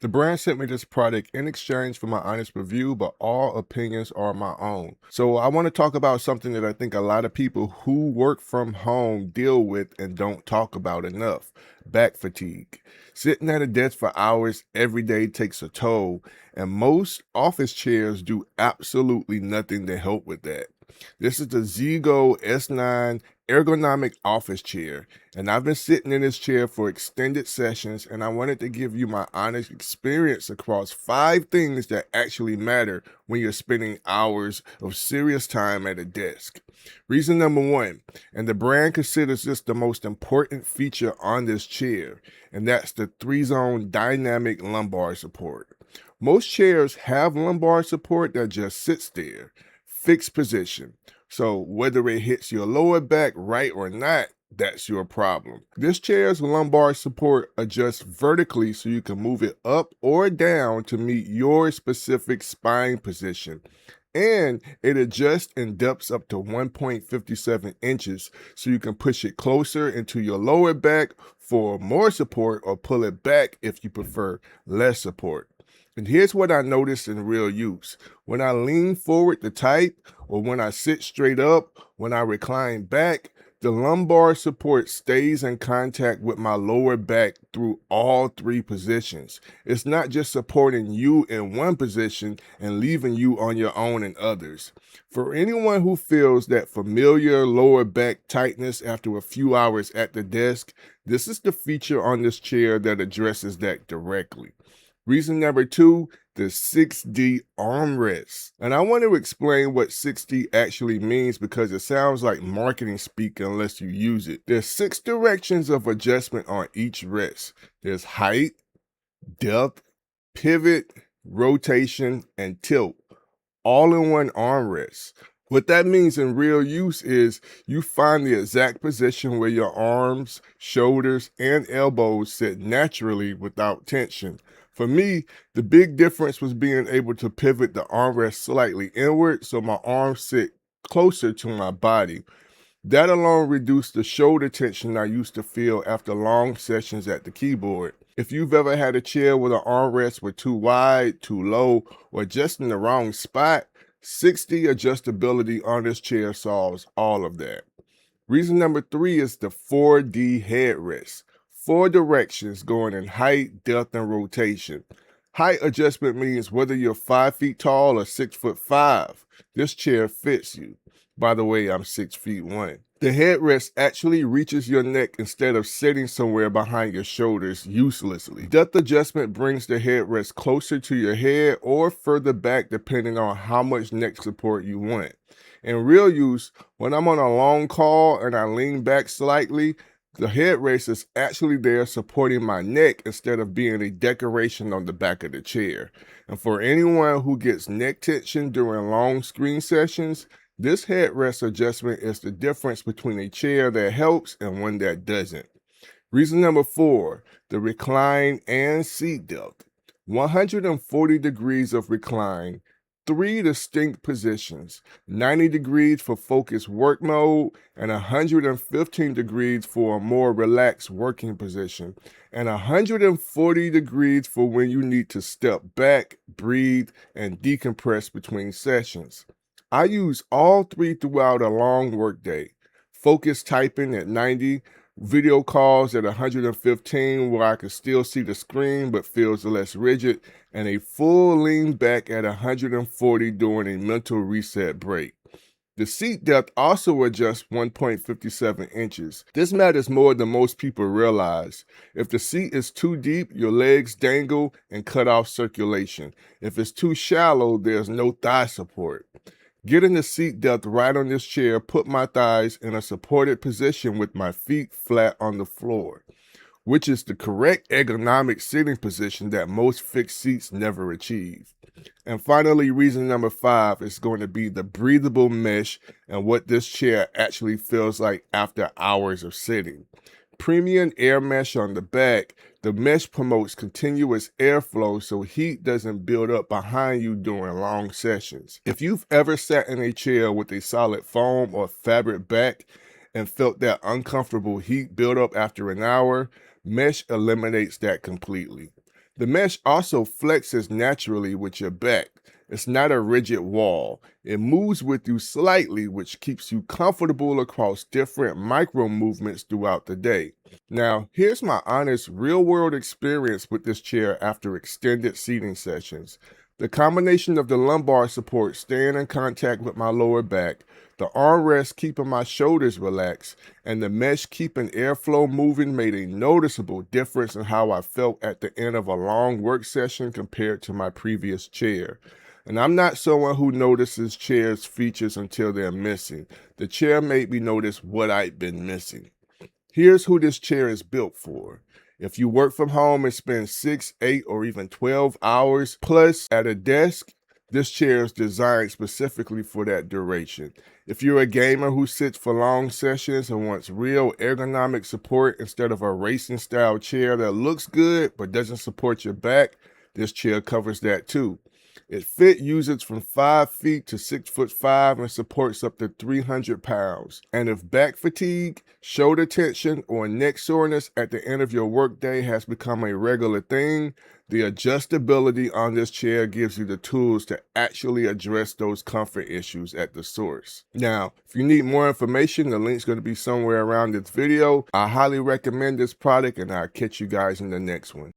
The brand sent me this product in exchange for my honest review, but all opinions are my own. So I want to talk about something that I think a lot of people who work from home deal with and don't talk about enough: back fatigue. Sitting at a desk for hours every day takes a toll, and most office chairs do absolutely nothing to help with that. This is the XiGoal S9 ergonomic office chair, and I've been sitting in this chair for extended sessions, and I wanted to give you my honest experience across 5 things that actually matter when you're spending hours of serious time at a desk. Reason number 1, and the brand considers this the most important feature on this chair, and that's the 3-zone dynamic lumbar support. Most chairs have lumbar support that just sits there, fixed position. So whether it hits your lower back right or not, that's your problem. This chair's lumbar support adjusts vertically so you can move it up or down to meet your specific spine position. And it adjusts in depths up to 1.57 inches so you can push it closer into your lower back for more support or pull it back if you prefer less support. And here's what I noticed in real use. When I lean forward to type, or when I sit straight up, when I recline back, the lumbar support stays in contact with my lower back through all 3 positions. It's not just supporting you in one position and leaving you on your own in others. For anyone who feels that familiar lower back tightness after a few hours at the desk, this is the feature on this chair that addresses that directly. Reason number 2, the 6D armrest. And I want to explain what 6D actually means because it sounds like marketing speak unless you use it. There's 6 directions of adjustment on each rest. There's height, depth, pivot, rotation, and tilt, all in one armrest. What that means in real use is you find the exact position where your arms, shoulders, and elbows sit naturally without tension. For me, the big difference was being able to pivot the armrest slightly inward so my arms sit closer to my body. That alone reduced the shoulder tension I used to feel after long sessions at the keyboard. If you've ever had a chair where the armrests were too wide, too low, or just in the wrong spot, 6D adjustability on this chair solves all of that. Reason number 3 is the 4D headrest. 4 directions going in height, depth, and rotation. Height adjustment means whether you're 5 feet tall or 6'5", this chair fits you. By the way, I'm 6'1". The headrest actually reaches your neck instead of sitting somewhere behind your shoulders uselessly. Depth adjustment brings the headrest closer to your head or further back depending on how much neck support you want. In real use, when I'm on a long call and I lean back slightly, the headrest is actually there supporting my neck instead of being a decoration on the back of the chair. And for anyone who gets neck tension during long screen sessions, this headrest adjustment is the difference between a chair that helps and one that doesn't. Reason number 4, the recline and seat depth. 140 degrees of recline, 3 distinct positions, 90 degrees for focused work mode, and 115 degrees for a more relaxed working position, and 140 degrees for when you need to step back, breathe, and decompress between sessions. I use all 3 throughout a long workday. Focused typing at 90, video calls at 115 where I can still see the screen but feels less rigid, and a full lean back at 140 during a mental reset break. The seat depth also adjusts 1.57 inches. This matters more than most people realize. If the seat is too deep, your legs dangle and cut off circulation. If it's too shallow, there's no thigh support. Getting the seat depth right on this chair put my thighs in a supported position with my feet flat on the floor, which is the correct ergonomic sitting position that most fixed seats never achieve. And finally, reason number 5 is going to be the breathable mesh and what this chair actually feels like after hours of sitting. Premium air mesh on the back, the mesh promotes continuous airflow so heat doesn't build up behind you during long sessions. If you've ever sat in a chair with a solid foam or fabric back and felt that uncomfortable heat build up after an hour, mesh eliminates that completely. The mesh also flexes naturally with your back. It's not a rigid wall. It moves with you slightly, which keeps you comfortable across different micro movements throughout the day. Now, here's my honest real world experience with this chair after extended seating sessions. The combination of the lumbar support staying in contact with my lower back, the armrest keeping my shoulders relaxed, and the mesh keeping airflow moving made a noticeable difference in how I felt at the end of a long work session compared to my previous chair. And I'm not someone who notices chairs' features until they're missing. The chair made me notice what I'd been missing. Here's who this chair is built for. If you work from home and spend 6, 8, or even 12 hours plus at a desk, this chair is designed specifically for that duration. If you're a gamer who sits for long sessions and wants real ergonomic support instead of a racing style chair that looks good but doesn't support your back, this chair covers that too. It fit users from 5 feet to 6'5" and supports up to 300 pounds. And if back fatigue, shoulder tension, or neck soreness at the end of your workday has become a regular thing, the adjustability on this chair gives you the tools to actually address those comfort issues at the source. Now, if you need more information, the link's going to be somewhere around this video. I highly recommend this product, and I'll catch you guys in the next one.